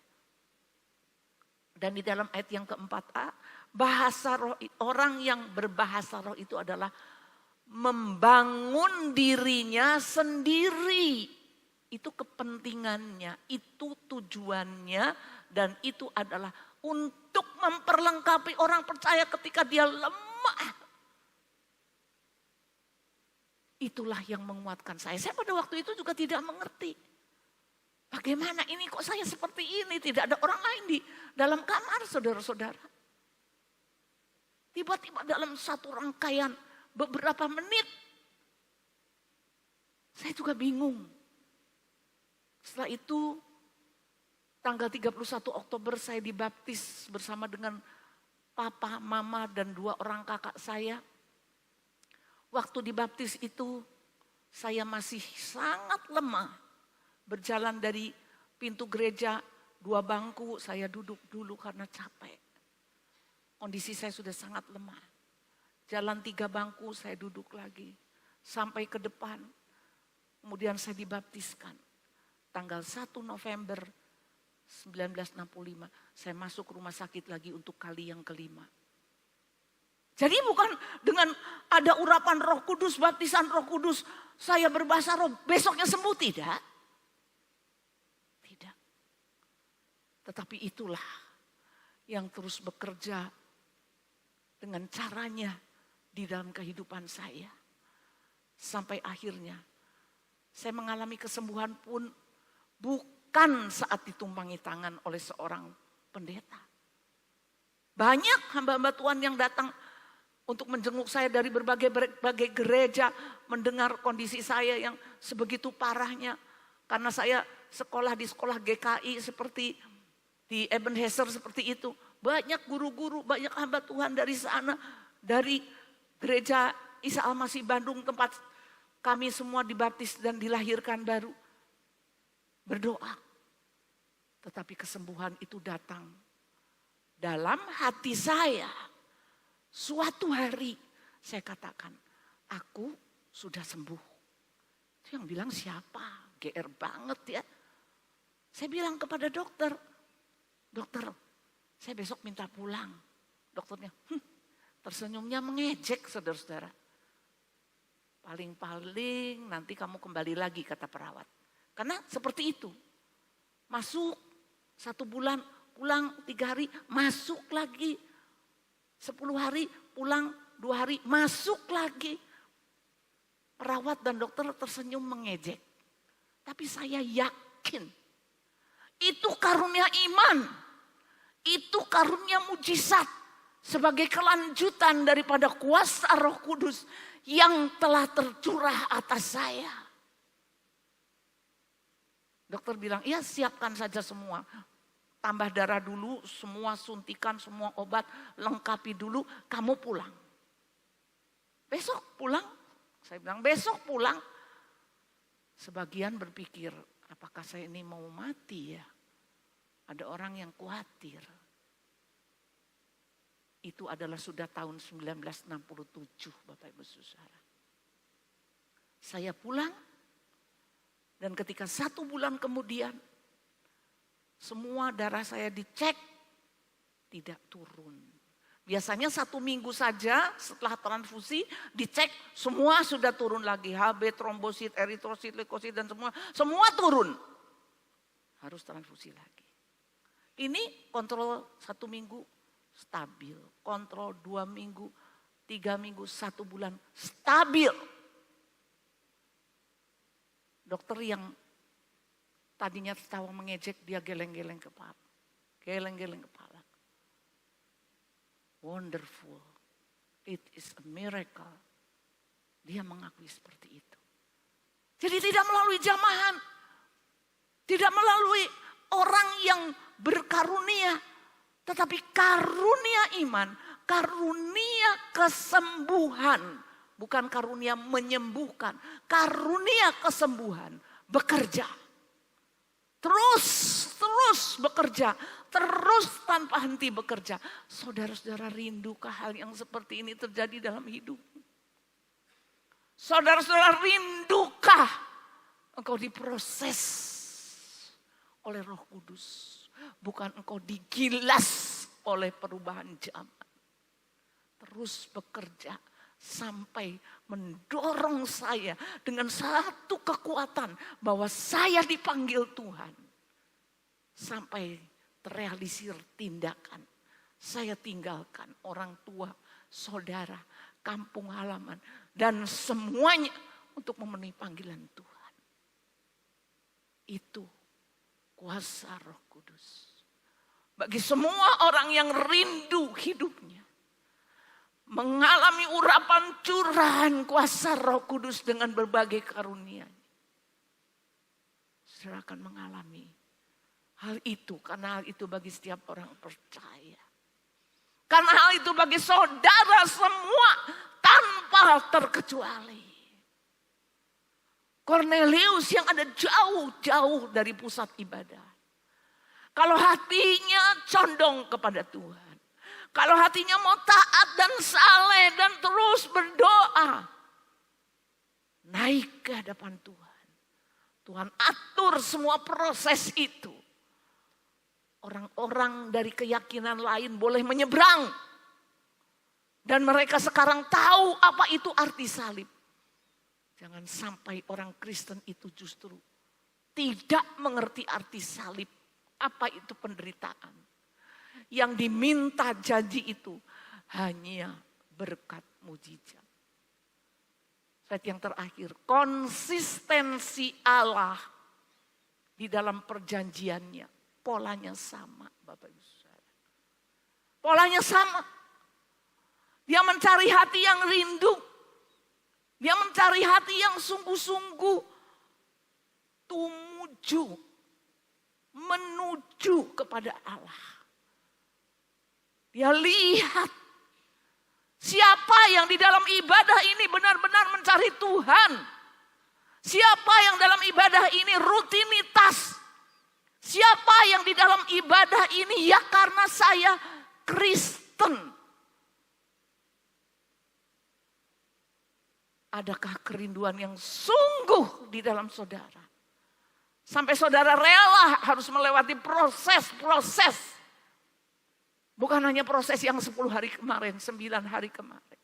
Dan di dalam ayat yang keempat A, bahasa roh, orang yang berbahasa roh itu adalah membangun dirinya sendiri. Itu kepentingannya, itu tujuannya, dan itu adalah untuk memperlengkapi orang percaya ketika dia lemah. Itulah yang menguatkan saya. Saya pada waktu itu juga tidak mengerti. Bagaimana ini kok saya seperti ini, tidak ada orang lain di dalam kamar, saudara-saudara. Tiba-tiba dalam satu rangkaian beberapa menit, saya juga bingung. Setelah itu tanggal 31 Oktober saya dibaptis bersama dengan papa, mama, dan 2 orang kakak saya. Waktu dibaptis itu saya masih sangat lemah. Berjalan dari pintu gereja 2 bangku, saya duduk dulu karena capek. Kondisi saya sudah sangat lemah. Jalan 3 bangku, saya duduk lagi. Sampai ke depan, kemudian saya dibaptiskan. Tanggal 1 November 1965, saya masuk rumah sakit lagi untuk kali yang kelima. Jadi bukan dengan ada urapan Roh Kudus, baptisan Roh Kudus, saya berbahasa roh, besoknya sembuh, tidak. Tidak. Tetapi itulah yang terus bekerja dengan caranya di dalam kehidupan saya. Sampai akhirnya saya mengalami kesembuhan pun bukan saat ditumpangi tangan oleh seorang pendeta. Banyak hamba-hamba Tuhan yang datang untuk menjenguk saya dari berbagai gereja, mendengar kondisi saya yang sebegitu parahnya. Karena saya sekolah di sekolah GKI seperti di Ebenezer seperti itu. Banyak guru-guru, banyak hamba Tuhan dari sana, dari gereja Isa Al-Masih Bandung tempat kami semua dibaptis dan dilahirkan baru. Berdoa. Tetapi kesembuhan itu datang. Dalam hati saya, suatu hari saya katakan, aku sudah sembuh. Itu yang bilang siapa? GR banget ya. Saya bilang kepada dokter, dokter saya besok minta pulang. Dokternya, tersenyumnya mengejek saudara-saudara. Paling-paling nanti kamu kembali lagi kata perawat. Karena seperti itu. Masuk 1 bulan, pulang 3 hari, masuk lagi. 10 hari, pulang 2 hari, masuk lagi. Perawat dan dokter tersenyum mengejek. Tapi saya yakin. Itu karunia iman. Itu karunia mujizat. Sebagai kelanjutan daripada kuasa Roh Kudus yang telah tercurah atas saya. Dokter bilang, iya siapkan saja semua. Tambah darah dulu, semua suntikan, semua obat, lengkapi dulu, kamu pulang. Besok pulang? Saya bilang, besok pulang. Sebagian berpikir, apakah saya ini mau mati ya? Ada orang yang khawatir. Itu adalah sudah tahun 1967, Bapak Ibu Saudara. Saya pulang, dan ketika 1 bulan kemudian, semua darah saya dicek, tidak turun. Biasanya 1 minggu saja setelah transfusi, dicek semua sudah turun lagi. HB, trombosit, eritrosit, leukosit dan semua turun. Harus transfusi lagi. Ini kontrol 1 minggu stabil, kontrol 2 minggu, 3 minggu, 1 bulan stabil. Dokter yang tadinya tertawa mengejek, dia geleng-geleng kepala. Geleng-geleng kepala. Wonderful. It is a miracle. Dia mengakui seperti itu. Jadi tidak melalui jamahan. Tidak melalui orang yang berkarunia. Tetapi karunia iman, karunia kesembuhan bukan karunia menyembuhkan, karunia kesembuhan bekerja. Terus bekerja, terus tanpa henti bekerja. Saudara-saudara, rindukah hal yang seperti ini terjadi dalam hidup? Saudara-saudara, rindukah engkau diproses oleh Roh Kudus? Bukan engkau digilas oleh perubahan zaman. Terus bekerja sampai mendorong saya dengan satu kekuatan bahwa saya dipanggil Tuhan. Sampai terrealisir tindakan. Saya tinggalkan orang tua, saudara, kampung halaman, dan semuanya untuk memenuhi panggilan Tuhan. Itu kuasa Roh Kudus. Bagi semua orang yang rindu hidupnya mengalami urapan curahan kuasa Roh Kudus dengan berbagai karunia, saudara akan mengalami hal itu, karena hal itu bagi setiap orang percaya. Karena hal itu bagi saudara semua tanpa terkecuali. Kornelius yang ada jauh-jauh dari pusat ibadah. Kalau hatinya condong kepada Tuhan. Kalau hatinya mau taat dan saleh dan terus berdoa. Naik ke hadapan Tuhan. Tuhan atur semua proses itu. Orang-orang dari keyakinan lain boleh menyeberang. Dan mereka sekarang tahu apa itu arti salib. Jangan sampai orang Kristen itu justru tidak mengerti arti salib. Apa itu penderitaan. Yang diminta janji itu hanya berkat mujizat. Slide yang terakhir, konsistensi Allah di dalam perjanjiannya. Polanya sama, Bapak Ibu Saudara. Polanya sama. Dia mencari hati yang rindu. Dia mencari hati yang sungguh-sungguh menuju kepada Allah. Dia lihat siapa yang di dalam ibadah ini benar-benar mencari Tuhan. Siapa yang dalam ibadah ini rutinitas. Siapa yang di dalam ibadah ini ya karena saya Kristen. Adakah kerinduan yang sungguh di dalam saudara? Sampai saudara rela harus melewati proses-proses. Bukan hanya proses yang 10 hari kemarin, 9 hari kemarin.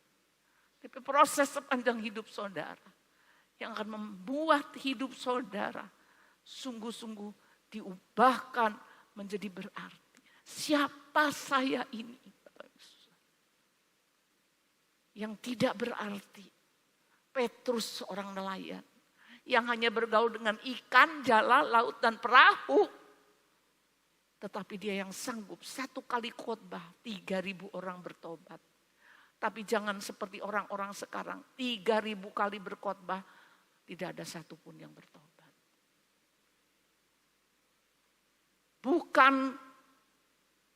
Tapi proses sepanjang hidup saudara. Yang akan membuat hidup saudara sungguh-sungguh diubahkan menjadi berarti. Siapa saya ini? Yang tidak berarti. Petrus seorang nelayan. Yang hanya bergaul dengan ikan, jala, laut, dan perahu. Tetapi dia yang sanggup satu kali khotbah 3.000 orang bertobat. Tapi jangan seperti orang-orang sekarang 3.000 kali berkhotbah tidak ada satupun yang bertobat. Bukan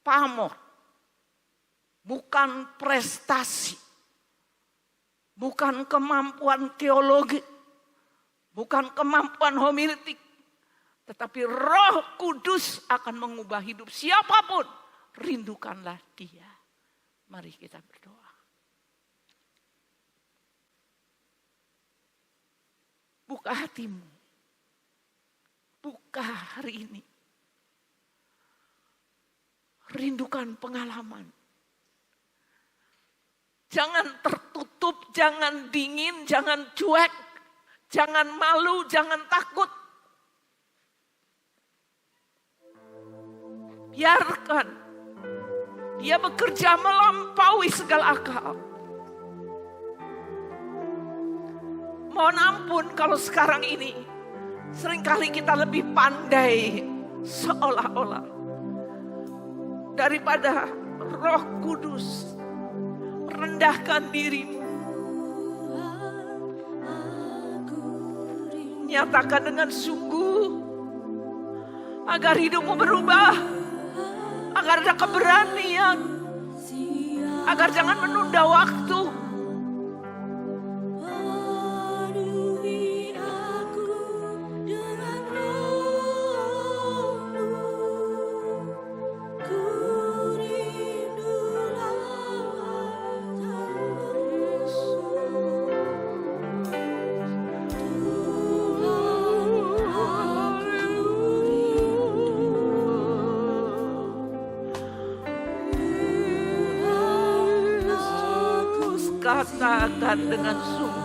pamor, bukan prestasi, bukan kemampuan teologi, bukan kemampuan homiletik. Tetapi Roh Kudus akan mengubah hidup siapapun. Rindukanlah Dia. Mari kita berdoa. Buka hatimu. Buka hari ini. Rindukan pengalaman. Jangan tertutup, jangan dingin, jangan cuek, jangan malu, jangan takut. Biarkan Dia bekerja melampaui segala akal. Mohon ampun kalau sekarang ini seringkali kita lebih pandai seolah-olah daripada Roh Kudus. Rendahkan dirimu. Nyatakan dengan sungguh agar hidupmu berubah. Agar ada keberanian. Agar jangan menunda waktu. usahakan dengan sungguh